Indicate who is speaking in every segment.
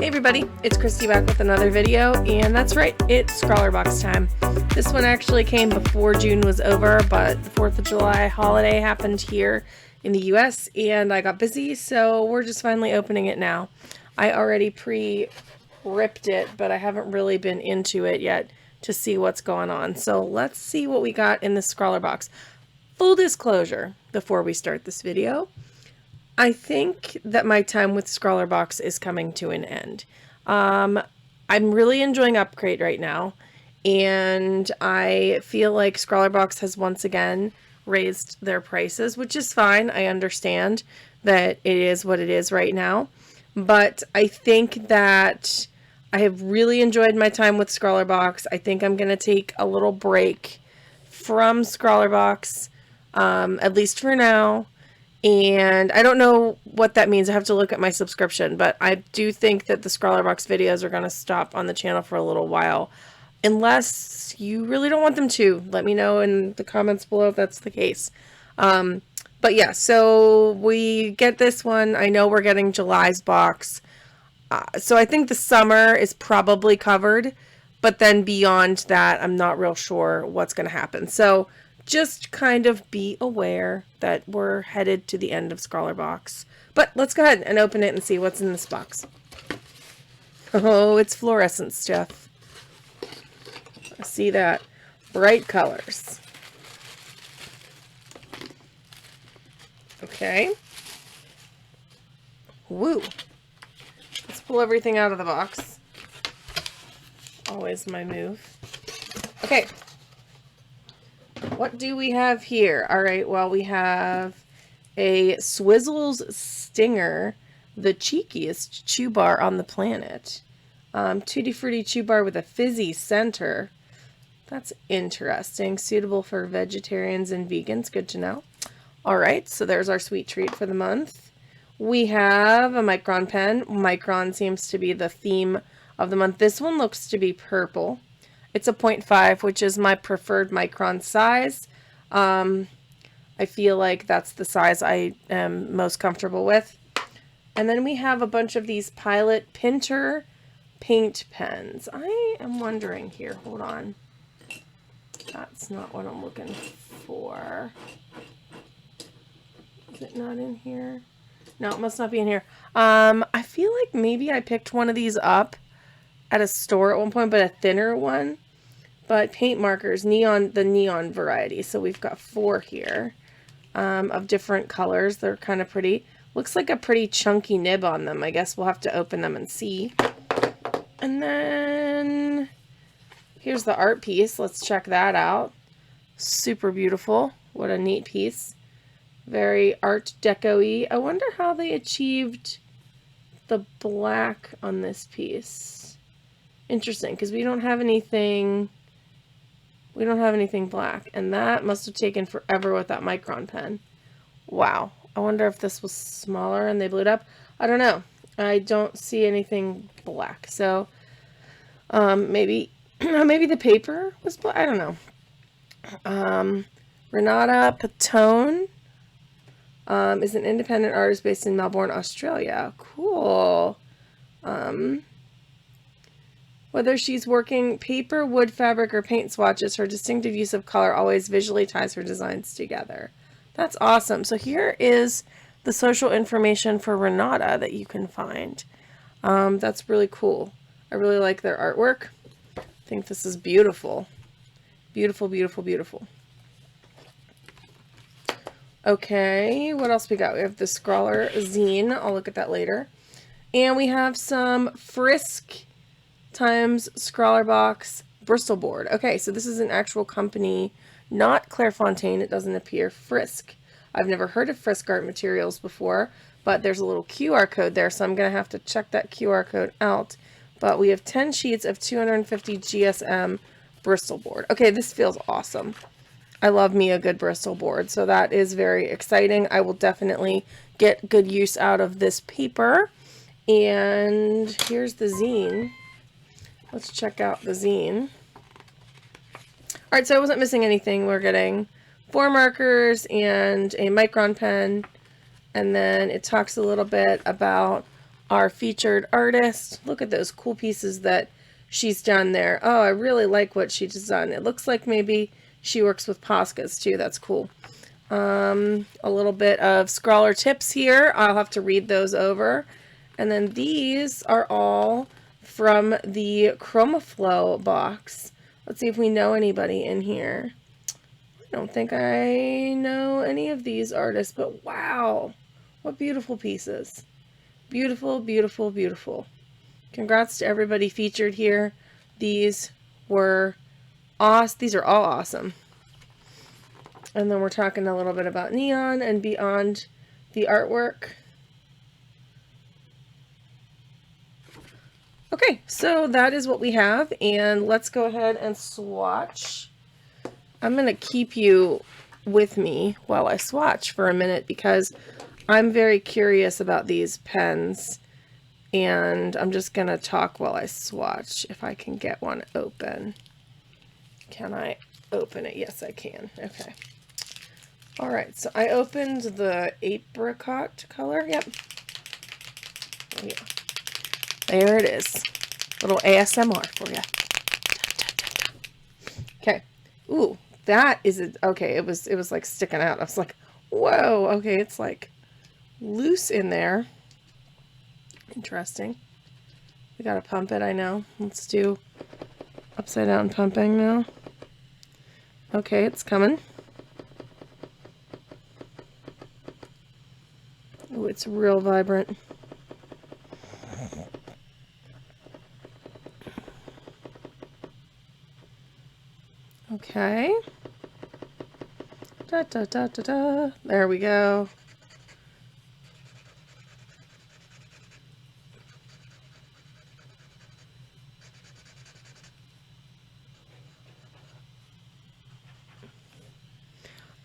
Speaker 1: everybody, it's Christy back with another video, and that's right, it's Scrawlrbox time. This one actually came before June was over, but the 4th of July holiday happened here in the US, and I got busy, so we're just finally opening it now. I already pre-ripped it, but I haven't really been into it yet to see what's going on. So let's see what we got in this Scrawlrbox. Full disclosure, before we start this video, I think that my time with Scrawlrbox is coming to an end. I'm really enjoying Upgrade right now, and I feel like Scrawlrbox has once again raised their prices, which is fine. I understand that it is what it is right now, but I think that I have really enjoyed my time with Scrawlrbox. I think I'm going to take a little break from Scrawlrbox, at least for now. And I don't know what that means. I have to look at my subscription, but I do think that the Scrawlrbox videos are going to stop on the channel for a little while. Unless you really don't want them to. Let me know in the comments below if that's the case. But yeah, so we get this one. I know we're getting July's box. So I think the summer is probably covered. But then beyond that, I'm not real sure what's going to happen. So just kind of be aware that we're headed to the end of Scrawlrbox. But let's go ahead and open it and see what's in this box. Oh, it's fluorescent stuff. I see that. Bright colors. Okay. Woo. Let's pull everything out of the box. Always my move. Okay. What do we have here? All right, well, we have a Swizzles Stinger, the cheekiest chew bar on the planet. Tutti Frutti chew bar with a fizzy center. That's interesting. Suitable for vegetarians and vegans. Good to know. All right, so there's our sweet treat for the month. We have a Micron pen. Micron seems to be the theme of the month. This one looks to be purple. It's a 0.5, which is my preferred Micron size. I feel like that's the size I am most comfortable with. And then we have a bunch of these Pilot Pintor paint pens. I am wondering here. Hold on. That's not what I'm looking for. Is it not in here? No, it must not be in here. I feel like maybe I picked one of these up at a store at one point, but a thinner one. But paint markers, the neon variety. So we've got 4 here of different colors. They're kind of pretty. Looks like a pretty chunky nib on them. I guess we'll have to open them and see. And then here's the art piece. Let's check that out. Super beautiful. What a neat piece. Very Art Deco-y. I wonder how they achieved the black on this piece. Interesting, because we don't have anything black, and that must have taken forever with that Micron pen. Wow. I wonder if this was smaller and they blew it up. I don't know. I don't see anything black. So maybe the paper was black. I don't know. Renata Patone is an independent artist based in Melbourne, Australia. Cool. Whether she's working paper, wood, fabric, or paint swatches, her distinctive use of color always visually ties her designs together. That's awesome. So here is the social information for Renata that you can find. That's really cool. I really like their artwork. I think this is beautiful. Beautiful, beautiful, beautiful. Okay, what else we got? We have the Scrawler zine. I'll look at that later. And we have some Frisk times Scrawlrbox Bristol board. Okay, so this is an actual company, not Clairefontaine, it doesn't appear. Frisk. I've never heard of Frisk art materials before, but there's a little QR code there, so I'm going to have to check that QR code out. But we have 10 sheets of 250 GSM Bristol board. Okay, this feels awesome. I love me a good Bristol board, so that is very exciting. I will definitely get good use out of this paper. And here's the zine. Let's check out the zine. Alright, so I wasn't missing anything. We're getting 4 markers and a Micron pen. And then it talks a little bit about our featured artist. Look at those cool pieces that she's done there. Oh, I really like what she's done. It looks like maybe she works with Poscas too. That's cool. A little bit of Scrawler tips here. I'll have to read those over. And then these are all from the ChromaFlow box. Let's see if we know anybody in here. I don't think I know any of these artists, but wow, what beautiful pieces. Beautiful, beautiful, beautiful. Congrats to everybody featured here. These were awesome. These are all awesome. And then we're talking a little bit about Neon and beyond the artwork. Okay, so that is what we have, and let's go ahead and swatch. I'm going to keep you with me while I swatch for a minute because I'm very curious about these pens, and I'm just going to talk while I swatch if I can get one open. Can I open it? Yes, I can. Okay. All right, so I opened the apricot color. Yep. Oh, yeah. There it is. Little ASMR for you. Okay. Ooh, that is it. Okay, it was like sticking out. I was like, whoa. Okay, it's like loose in there. Interesting. We gotta pump it, I know. Let's do upside down pumping now. Okay, it's coming. Ooh, it's real vibrant. Okay. Da, da, da, da, da. There we go.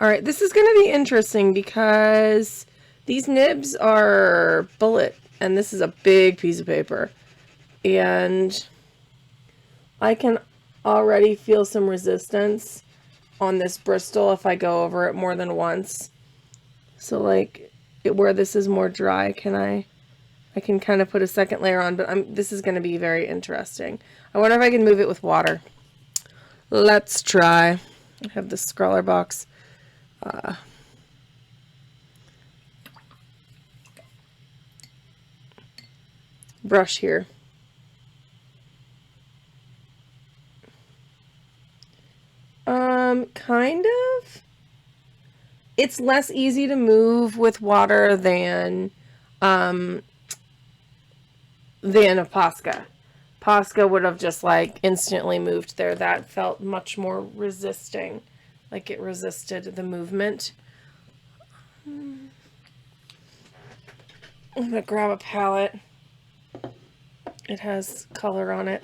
Speaker 1: All right, this is going to be interesting because these nibs are bullet, and this is a big piece of paper. And I can already feel some resistance on this Bristol if I go over it more than once. So like where this is more dry, I can kind of put a second layer on, but this is going to be very interesting. I wonder if I can move it with water. Let's try. I have the Scrawlrbox brush here. Kind of. It's less easy to move with water than a Posca. Posca would have just like instantly moved there. That felt much more resisting, like it resisted the movement. I'm gonna grab a palette. It has color on it.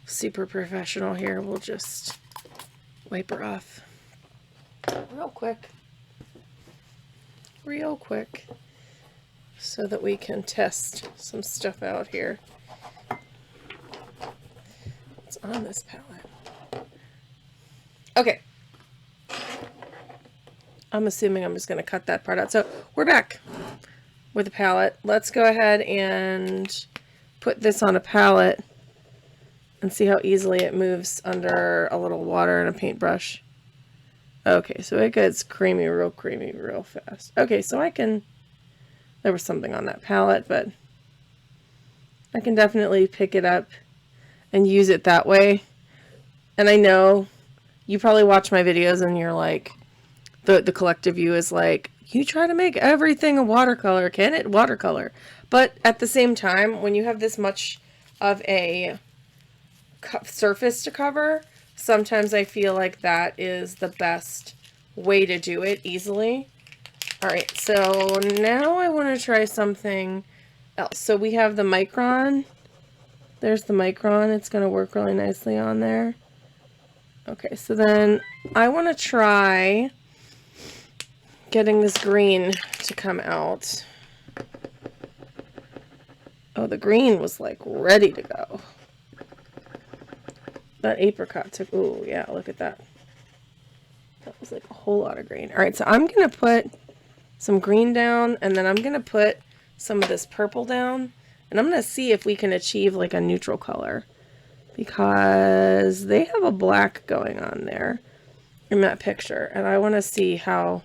Speaker 1: Super professional here. We'll just wipe her off real quick so that we can test some stuff out here. What's on this palette? Okay. I'm assuming I'm just going to cut that part out. So we're back with a palette. Let's go ahead and put this on a palette and see how easily it moves under a little water and a paintbrush. Okay, so it gets creamy real fast. Okay, so there was something on that palette, but I can definitely pick it up and use it that way. And I know you probably watch my videos and you're like, the collective view is like, you try to make everything a watercolor, can it watercolor? But at the same time, when you have this much of a surface to cover, sometimes I feel like that is the best way to do it easily. All right, so now I want to try something else. So we have the Micron. There's the Micron. It's going to work really nicely on there. Okay, so then I want to try getting this green to come out. Oh, the green was like ready to go. That apricot took, ooh, yeah, look at that. That was like a whole lot of green. All right, so I'm going to put some green down, and then I'm going to put some of this purple down, and I'm going to see if we can achieve like a neutral color, because they have a black going on there in that picture, and I want to see how,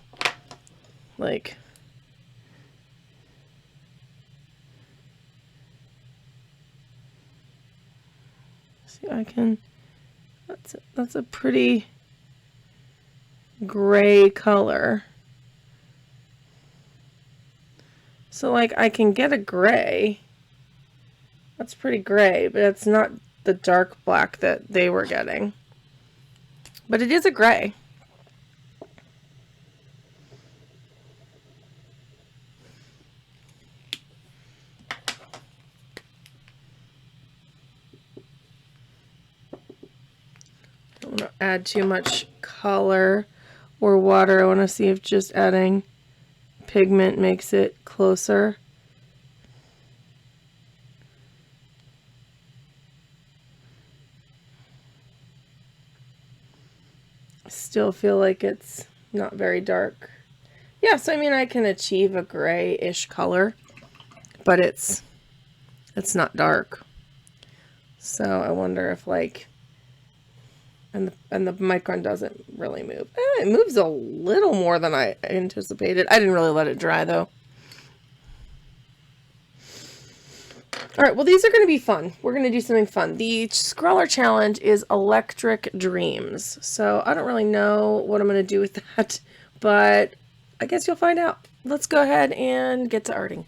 Speaker 1: like, see, I can, that's a pretty gray color. So like I can get a gray. That's pretty gray, but it's not the dark black that they were getting. But it is a gray. Don't want to add too much color or water. I want to see if just adding pigment makes it closer. Still feel like it's not very dark. Yeah, so I mean I can achieve a gray-ish color, but it's not dark. So I wonder if like, and the Micron doesn't really move. It moves a little more than I anticipated. I didn't really let it dry though. All right, well, these are going to be fun. We're going to do something fun. The Scrawler challenge is Electric Dreams. So I don't really know what I'm going to do with that, but I guess you'll find out. Let's go ahead and get to arting.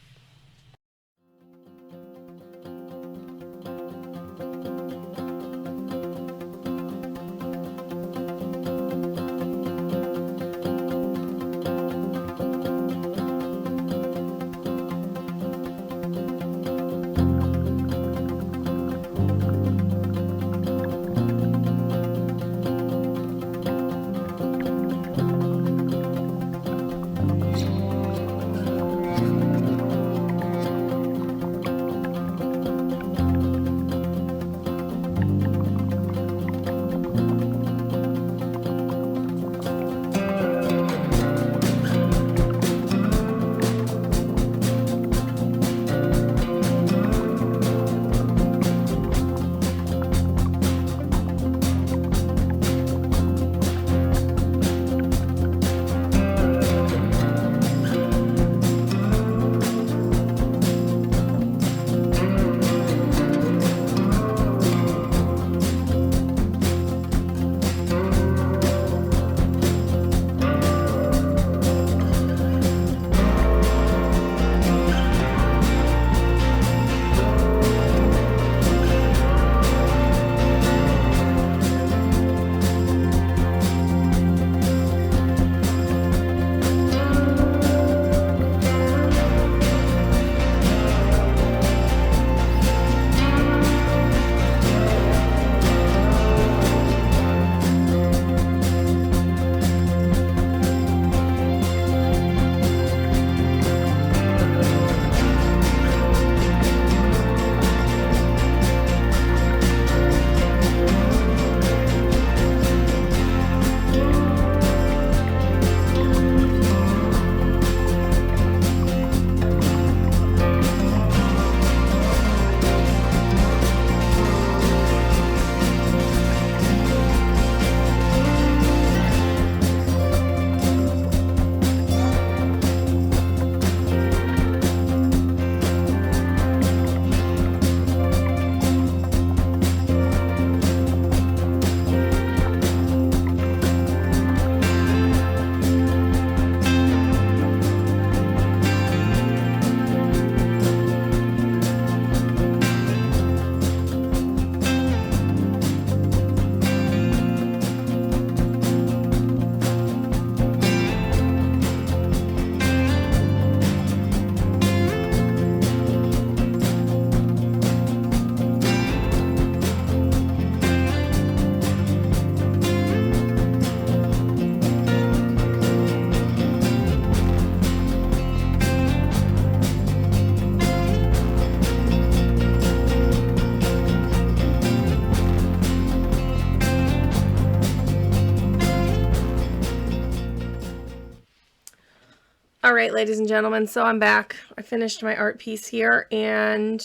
Speaker 1: All right, ladies and gentlemen, so I'm back. I finished my art piece here, and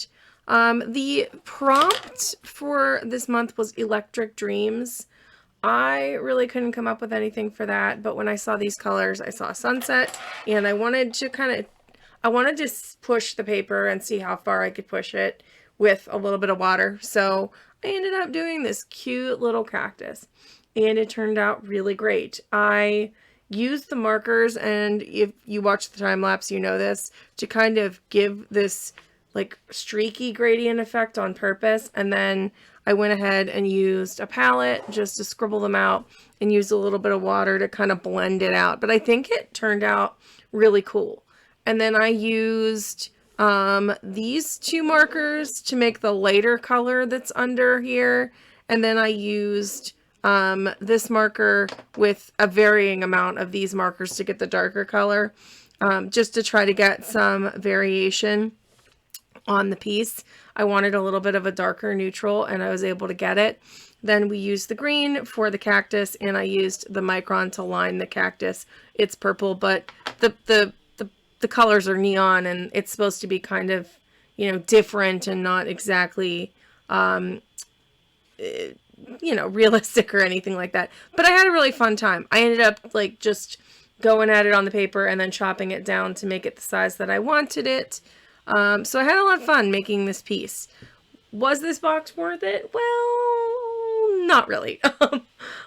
Speaker 1: the prompt for this month was Electric Dreams. I really couldn't come up with anything for that, but when I saw these colors, I saw a sunset, and I wanted to push the paper and see how far I could push it with a little bit of water. So I ended up doing this cute little cactus, and it turned out really great. I used the markers, and if you watch the time lapse, you know this, to kind of give this like streaky gradient effect on purpose. And then I went ahead and used a palette just to scribble them out and use a little bit of water to kind of blend it out. But I think it turned out really cool. And then I used these two markers to make the lighter color that's under here. And then I used this marker with a varying amount of these markers to get the darker color, just to try to get some variation on the piece. I wanted a little bit of a darker neutral, and I was able to get it. Then we used the green for the cactus, and I used the Micron to line the cactus. It's purple, but the colors are neon, and it's supposed to be kind of, you know, different and not exactly you know, realistic or anything like that. But I had a really fun time. I ended up like just going at it on the paper and then chopping it down to make it the size that I wanted it. So I had a lot of fun making this piece. Was this box worth it? Well, not really.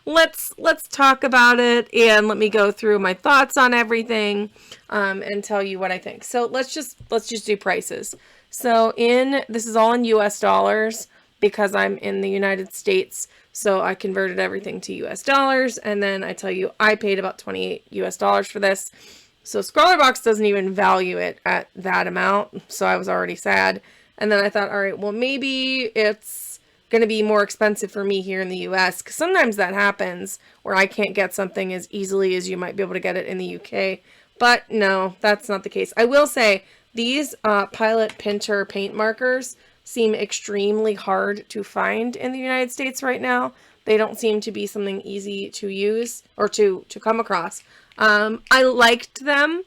Speaker 1: Let's talk about it, and let me go through my thoughts on everything, and tell you what I think. So let's just do prices. So this is all in US dollars, because I'm in the United States, so I converted everything to US dollars, and then I tell you I paid about $28 US for this. So Scrawlrbox doesn't even value it at that amount, so I was already sad. And then I thought, all right, well, maybe it's going to be more expensive for me here in the US, because sometimes that happens where I can't get something as easily as you might be able to get it in the UK. But no, that's not the case. I will say these Pilot Pintor paint markers seem extremely hard to find in the United States right now. They don't seem to be something easy to use or to come across. I liked them.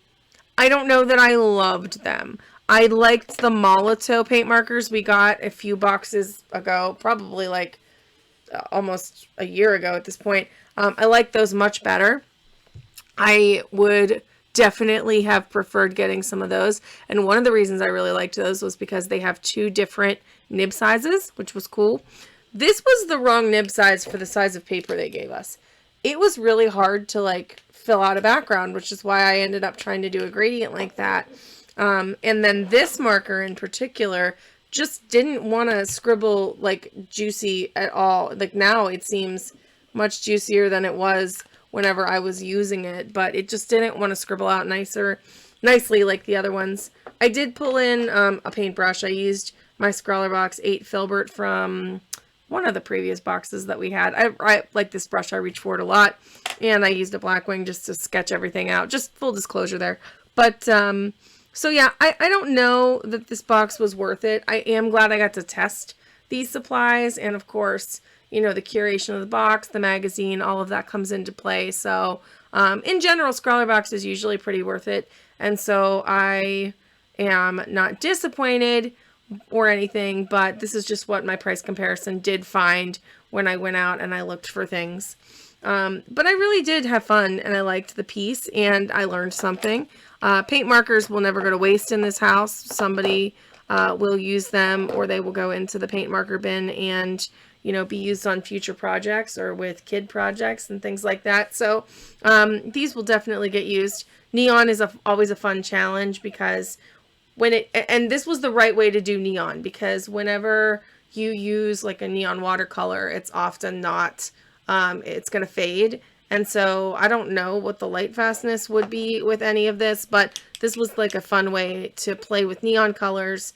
Speaker 1: I don't know that I loved them. I liked the Molotow paint markers we got a few boxes ago, probably like almost a year ago at this point. I like those much better. I would definitely have preferred getting some of those, and one of the reasons I really liked those was because they have two different nib sizes, which was cool. This was the wrong nib size for the size of paper they gave us. It was really hard to like fill out a background, which is why I ended up trying to do a gradient like that. And then this marker in particular just didn't want to scribble like juicy at all. Like now it seems much juicier than it was whenever I was using it, but it just didn't want to scribble out nicely like the other ones. I did pull in a paintbrush. I used my Scrawlrbox 8 Filbert from one of the previous boxes that we had. I like this brush. I reach for it a lot, and I used a Blackwing just to sketch everything out. Just full disclosure there. But so yeah, I don't know that this box was worth it. I am glad I got to test these supplies, and of course, you know, the curation of the box, the magazine, all of that comes into play. So in general, Scrawlrbox is usually pretty worth it. And so I am not disappointed or anything, but this is just what my price comparison did find when I went out and I looked for things. But I really did have fun, and I liked the piece, and I learned something. Paint markers will never go to waste in this house. Somebody will use them, or they will go into the paint marker bin and, you know, be used on future projects or with kid projects and things like that. So these will definitely get used. Neon is always a fun challenge, because and this was the right way to do neon, because whenever you use like a neon watercolor, it's often not, it's going to fade. And so I don't know what the light fastness would be with any of this, but this was like a fun way to play with neon colors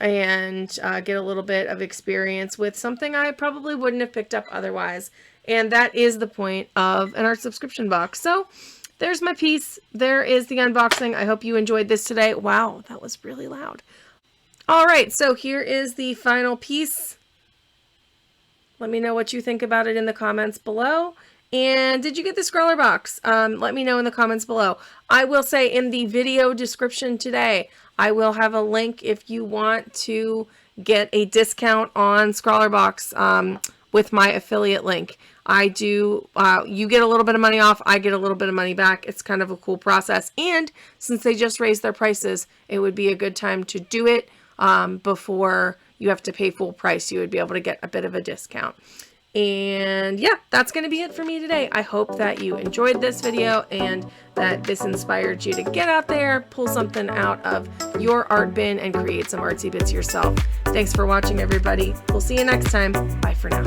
Speaker 1: and get a little bit of experience with something I probably wouldn't have picked up otherwise. And that is the point of an art subscription box. So there's my piece. There is the unboxing. I hope you enjoyed this today. Wow, that was really loud. All right, so here is the final piece. Let me know what you think about it in the comments below. And did you get the Scrawlrbox? Let me know in the comments below. I will say in the video description today, I will have a link if you want to get a discount on Scrawlrbox with my affiliate link. I do, you get a little bit of money off, I get a little bit of money back. It's kind of a cool process. And since they just raised their prices, it would be a good time to do it before you have to pay full price. You would be able to get a bit of a discount. And yeah, that's going to be it for me today. I hope that you enjoyed this video and that this inspired you to get out there, pull something out of your art bin and create some artsy bits yourself. Thanks for watching, everybody. We'll see you next time. Bye for now.